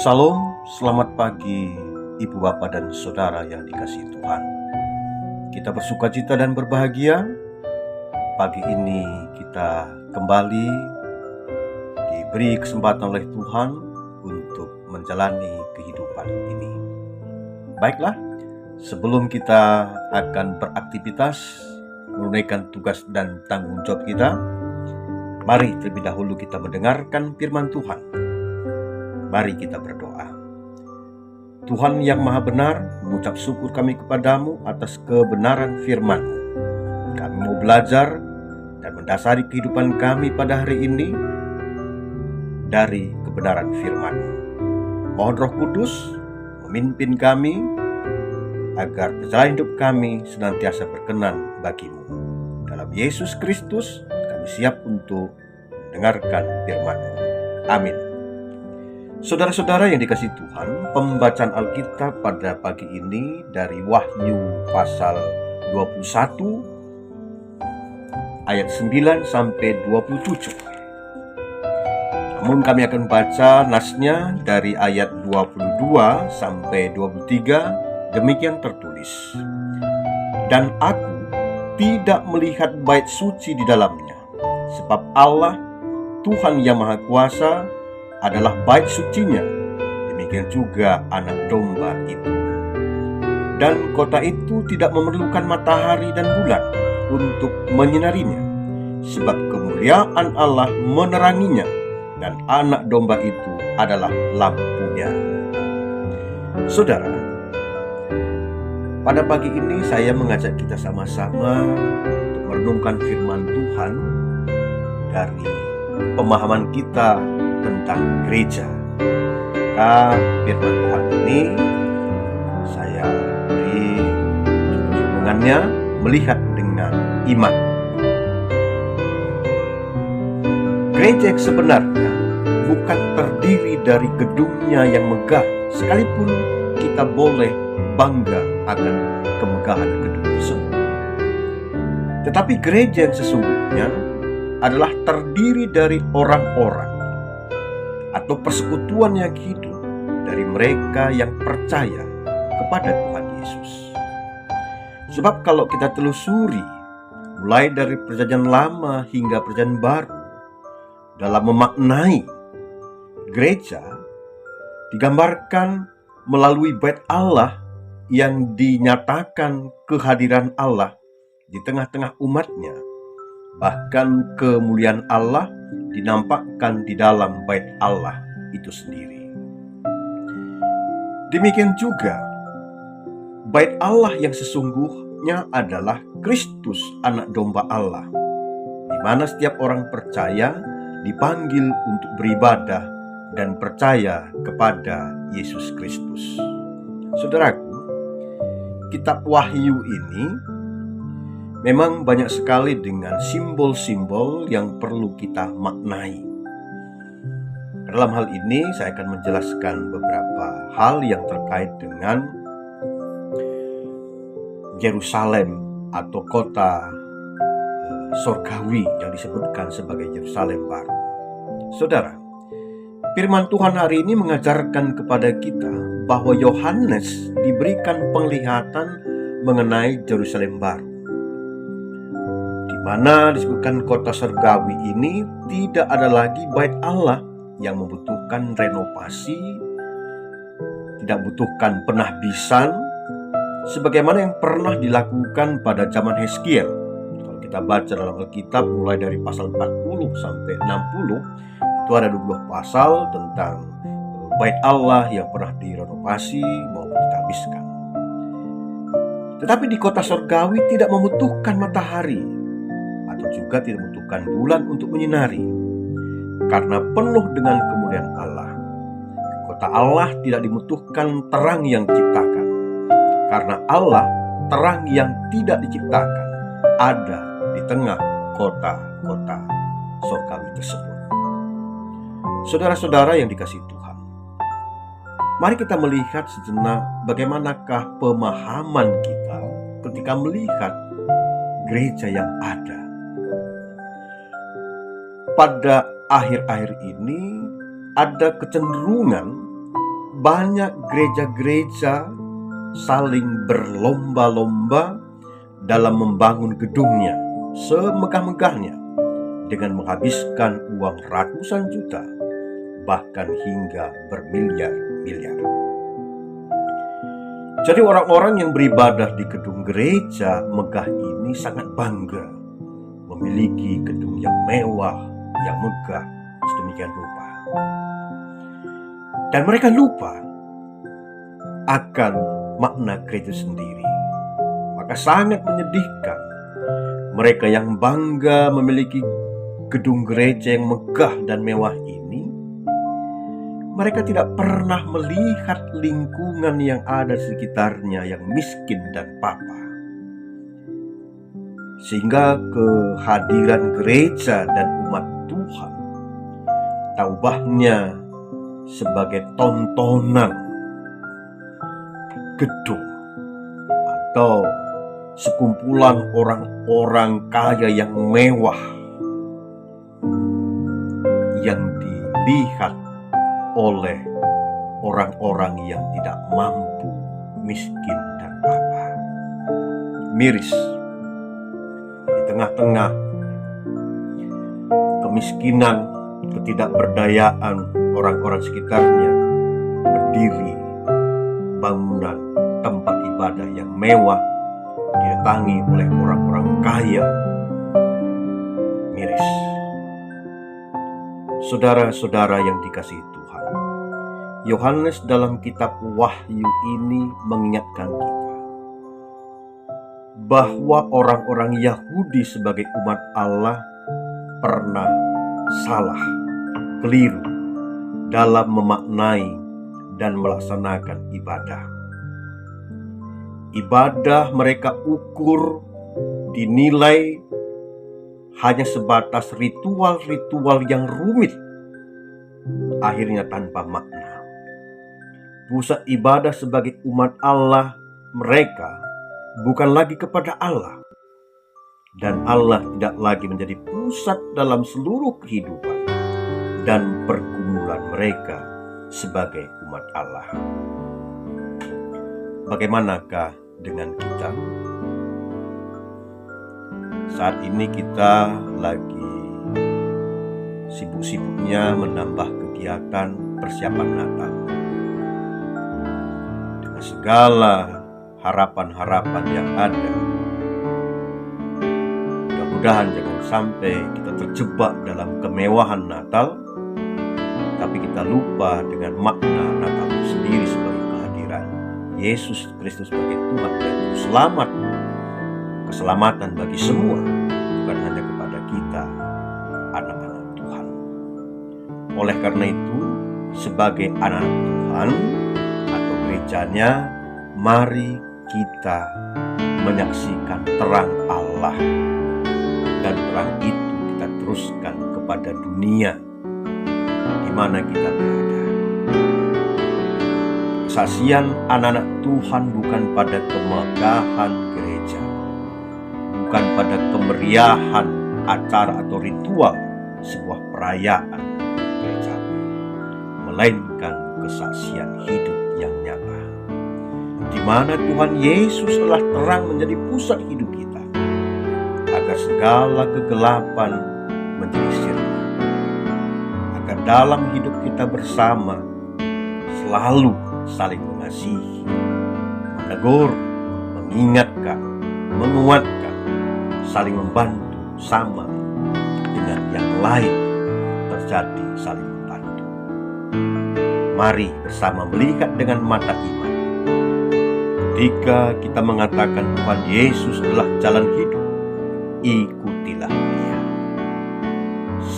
Salam, selamat pagi Ibu Bapak dan Saudara yang dikasihi Tuhan. Kita bersukacita dan berbahagia. Pagi ini kita kembali diberi kesempatan oleh Tuhan untuk menjalani kehidupan ini. Baiklah, sebelum kita akan beraktivitas, menunaikan tugas dan tanggung jawab kita, mari terlebih dahulu kita mendengarkan firman Tuhan. Mari kita berdoa. Tuhan yang maha benar, mengucap syukur kami kepadamu atas kebenaran firman-Mu. Kami mau belajar dan mendasari kehidupan kami pada hari ini dari kebenaran firman-Mu. Mohon Roh Kudus memimpin kami agar perjalanan hidup kami senantiasa berkenan bagi-Mu. Dalam Yesus Kristus kami siap untuk mendengarkan firman-Mu. Amin. Saudara-saudara yang dikasihi Tuhan, pembacaan Alkitab pada pagi ini dari Wahyu pasal 21 ayat 9 sampai 27. Namun kami akan baca nasnya dari ayat 22 sampai 23, demikian tertulis. Dan aku tidak melihat bait suci di dalamnya, sebab Allah, Tuhan yang Maha Kuasa, adalah bait sucinya, demikian juga anak domba itu. Dan kota itu tidak memerlukan matahari dan bulan untuk menyinarinya, sebab kemuliaan Allah meneranginya, dan anak domba itu adalah lampunya. Saudara, pada pagi ini saya mengajak kita sama-sama untuk merenungkan firman Tuhan dari pemahaman kita tentang gereja. Maka firman Tuhan ini saya beri hubungannya melihat dengan iman. Gereja yang sebenarnya bukan terdiri dari gedungnya yang megah, sekalipun kita boleh bangga akan kemegahan gedung tersebut. Tetapi gereja yang sesungguhnya adalah terdiri dari orang-orang atau persekutuan yang hidup dari mereka yang percaya kepada Tuhan Yesus. Sebab kalau kita telusuri mulai dari perjanjian lama hingga perjanjian baru, dalam memaknai gereja digambarkan melalui bait Allah yang dinyatakan kehadiran Allah di tengah-tengah umatnya. Bahkan kemuliaan Allah dinampakkan di dalam bait Allah itu sendiri. Demikian juga bait Allah yang sesungguhnya adalah Kristus, anak domba Allah, di mana setiap orang percaya dipanggil untuk beribadah dan percaya kepada Yesus Kristus. Saudaraku, kitab Wahyu ini memang banyak sekali dengan simbol-simbol yang perlu kita maknai. Dalam hal ini saya akan menjelaskan beberapa hal yang terkait dengan Yerusalem atau kota sorgawi yang disebutkan sebagai Yerusalem baru. Saudara, firman Tuhan hari ini mengajarkan kepada kita bahwa Yohanes diberikan penglihatan mengenai Yerusalem baru, mana disebutkan kota surgawi ini tidak ada lagi bait Allah yang membutuhkan renovasi, tidak membutuhkan penahbisan sebagaimana yang pernah dilakukan pada zaman Hezkiel. Kalau kita baca dalam Alkitab mulai dari pasal 40 sampai 60, itu ada 20 pasal tentang bait Allah yang pernah direnovasi maupun ditahbiskan. Tetapi di kota surgawi tidak membutuhkan matahari atau juga tidak membutuhkan bulan untuk menyinari, karena penuh dengan kemuliaan Allah. Kota Allah tidak dibutuhkan terang yang diciptakan, karena Allah, terang yang tidak diciptakan, ada di tengah kota-kota surgawi tersebut. Saudara-saudara yang dikasihi Tuhan, mari kita melihat sejenak bagaimanakah pemahaman kita ketika melihat gereja yang ada. Pada akhir-akhir ini ada kecenderungan banyak gereja-gereja saling berlomba-lomba dalam membangun gedungnya semegah-megahnya dengan menghabiskan uang ratusan juta, bahkan hingga bermiliar-miliar. Jadi orang-orang yang beribadah di gedung gereja megah ini sangat bangga memiliki gedung yang mewah, yang megah, sedemikian rupa. Dan mereka lupa akan makna gereja sendiri. Maka sangat menyedihkan mereka yang bangga memiliki gedung gereja yang megah dan mewah ini, mereka tidak pernah melihat lingkungan yang ada di sekitarnya yang miskin dan papa. Sehingga kehadiran gereja dan umat Tuhan taubahnya sebagai tontonan gedung atau sekumpulan orang-orang kaya yang mewah yang dilihat oleh orang-orang yang tidak mampu, miskin dan papa. Miris di tengah-tengah kemiskinan, ketidakberdayaan orang-orang sekitarnya, berdiri bangunan tempat ibadah yang mewah didatangi oleh orang-orang kaya. Miris. Saudara-saudara yang dikasihi Tuhan, Yohanes dalam kitab Wahyu ini mengingatkan kita bahwa orang-orang Yahudi sebagai umat Allah pernah salah, keliru dalam memaknai dan melaksanakan ibadah. Ibadah mereka ukur, dinilai hanya sebatas ritual-ritual yang rumit, akhirnya tanpa makna. Pusat ibadah sebagai umat Allah mereka bukan lagi kepada Allah, dan Allah tidak lagi menjadi pusat dalam seluruh kehidupan dan pergumulan mereka sebagai umat Allah. Bagaimanakah dengan kita? Saat ini kita lagi sibuk-sibuknya menambah kegiatan persiapan Natal dengan segala harapan-harapan yang ada. Mudah-mudahan jangan sampai kita terjebak dalam kemewahan Natal, tapi kita lupa dengan makna Natal itu sendiri sebagai kehadiran Yesus Kristus sebagai Tuhan dan Juru Selamat, keselamatan bagi semua, bukan hanya kepada kita, anak-anak Tuhan. Oleh karena itu, sebagai anak Tuhan atau gerejanya, mari kita menyaksikan terang Allah, dan terang itu kita teruskan kepada dunia di mana kita berada. Kesaksian anak-anak Tuhan bukan pada kemegahan gereja, bukan pada kemeriahan acara atau ritual sebuah perayaan gereja, melainkan kesaksian hidup yang nyata, di mana Tuhan Yesus telah terang menjadi pusat hidup kita, agar segala kegelapan menjadi sirna, agar dalam hidup kita bersama selalu saling mengasihi, menegur, mengingatkan, menguatkan, saling membantu sama dengan yang lain, terjadi saling membantu. Mari bersama melihat dengan mata iman. Ketika kita mengatakan Tuhan Yesus adalah jalan hidup, ikutilah Dia.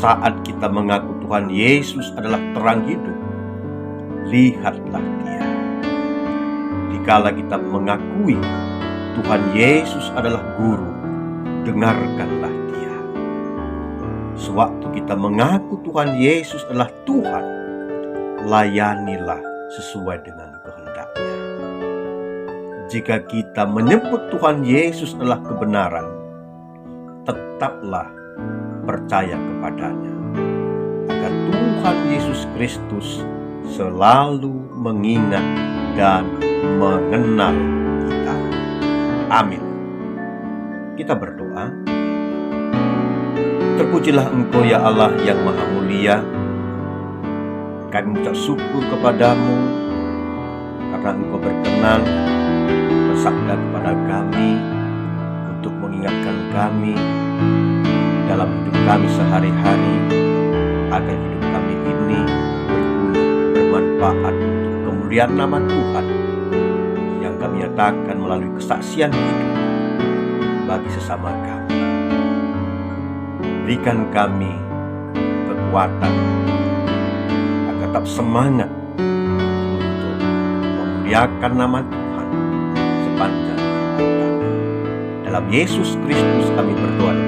Saat kita mengaku Tuhan Yesus adalah terang hidup, lihatlah Dia. Dikala kita mengakui Tuhan Yesus adalah guru, dengarkanlah Dia. Sewaktu kita mengaku Tuhan Yesus adalah Tuhan, layanilah sesuai dengan kehendak-Nya. Jika kita menyebut Tuhan Yesus adalah kebenaran, tetaplah percaya kepadanya, agar Tuhan Yesus Kristus selalu mengingat dan mengenal kita. Amin. Kita berdoa. Terpujilah Engkau ya Allah yang Maha Mulia. Kami mengucap syukur kepadamu karena Engkau berkenan bersabda kepada kami untuk mengingatkan kami dalam hidup kami sehari-hari, agar hidup kami ini berguna, bermanfaat untuk kemuliaan nama Tuhan yang kami nyatakan melalui kesaksian hidup bagi sesama kami. Berikan kami kekuatan agar tetap semangat untuk memuliakan nama Tuhan sepanjang hidup kami. Dalam Yesus Kristus kami berdoa.